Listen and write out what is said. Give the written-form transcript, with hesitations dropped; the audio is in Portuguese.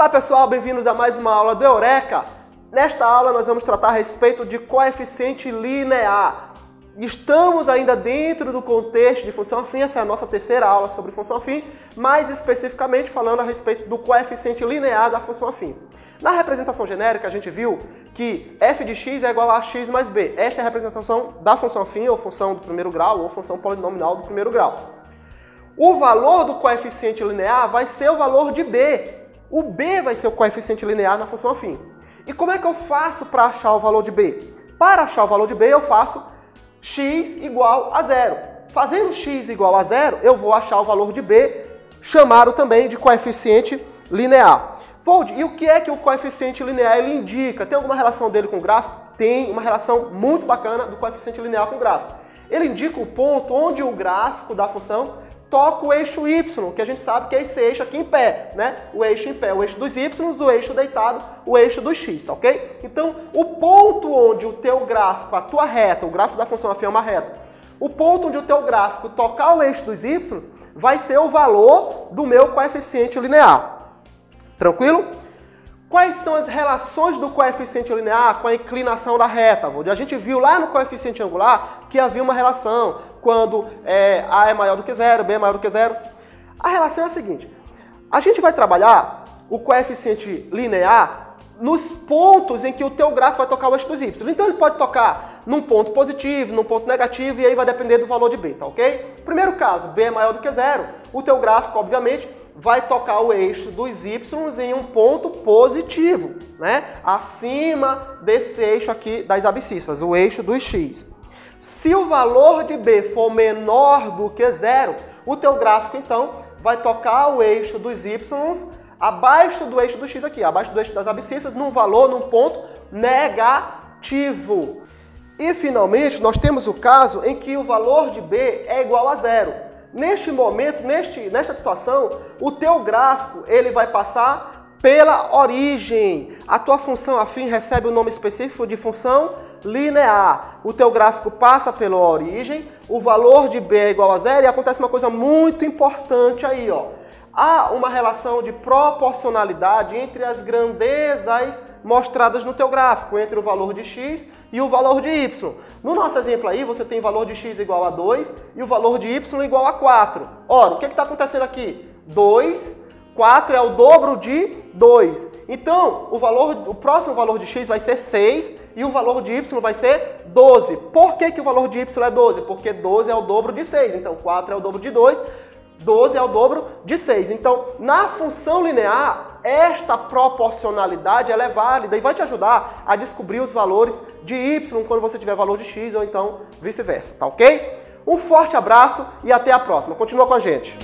Olá pessoal, bem-vindos a mais uma aula do Eureka. Nesta aula nós vamos tratar a respeito de coeficiente linear. Estamos ainda dentro do contexto de função afim, essa é a nossa terceira aula sobre função afim, mais especificamente falando a respeito do coeficiente linear da função afim. Na representação genérica a gente viu que f de x é igual a x mais b. Esta é a representação da função afim, ou função do primeiro grau, ou função polinomial do primeiro grau. O valor do coeficiente linear vai ser o valor de b. O b vai ser o coeficiente linear na função afim. E como é que eu faço para achar o valor de b? Para achar o valor de b eu faço x igual a zero. Fazendo x igual a zero, eu vou achar o valor de b, chamado também de coeficiente linear. Vold, e o que é que o coeficiente linear ele indica? Tem alguma relação dele com o gráfico? Tem uma relação muito bacana do coeficiente linear com o gráfico. Ele indica o ponto onde o gráfico da função toca o eixo y, que a gente sabe que é esse eixo aqui em pé, né? O eixo em pé, o eixo dos y, o eixo deitado, o eixo dos x, tá ok? Então, o ponto onde o teu gráfico, a tua reta, o gráfico da função afim é uma reta, o ponto onde o teu gráfico tocar o eixo dos y vai ser o valor do meu coeficiente linear. Tranquilo? Quais são as relações do coeficiente linear com a inclinação da reta? A gente viu lá no coeficiente angular que havia uma relação quando A é maior do que zero, B é maior do que zero. A relação é a seguinte, a gente vai trabalhar o coeficiente linear nos pontos em que o teu gráfico vai tocar o eixo dos y. Então ele pode tocar num ponto positivo, num ponto negativo, e aí vai depender do valor de b, tá ok? Primeiro caso, b é maior do que zero, o teu gráfico, obviamente, vai tocar o eixo dos y em um ponto positivo, né? Acima desse eixo aqui das abscissas, o eixo dos x. Se o valor de b for menor do que zero, o teu gráfico, então, vai tocar o eixo dos y abaixo do eixo do x aqui, abaixo do eixo das abscissas, num valor, num ponto negativo. E, finalmente, nós temos o caso em que o valor de b é igual a zero. Neste momento, nesta situação, o teu gráfico ele vai passar pela origem. A tua função afim recebe o nome específico de função linear. O teu gráfico passa pela origem, o valor de b é igual a zero e acontece uma coisa muito importante aí, ó. Há uma relação de proporcionalidade entre as grandezas mostradas no teu gráfico, entre o valor de x e o valor de y. No nosso exemplo aí, você tem o valor de x igual a 2 e o valor de y igual a 4. Ora, o que está acontecendo aqui? 4 é o dobro de 2. Então, o próximo valor de x vai ser 6 e o valor de y vai ser 12. Por que o valor de y é 12? Porque 12 é o dobro de 6. Então, 4 é o dobro de 2, 12 é o dobro de 6. Então, na função linear, esta proporcionalidade ela é válida e vai te ajudar a descobrir os valores de y quando você tiver valor de x ou então vice-versa, tá ok? Um forte abraço e até a próxima. Continua com a gente.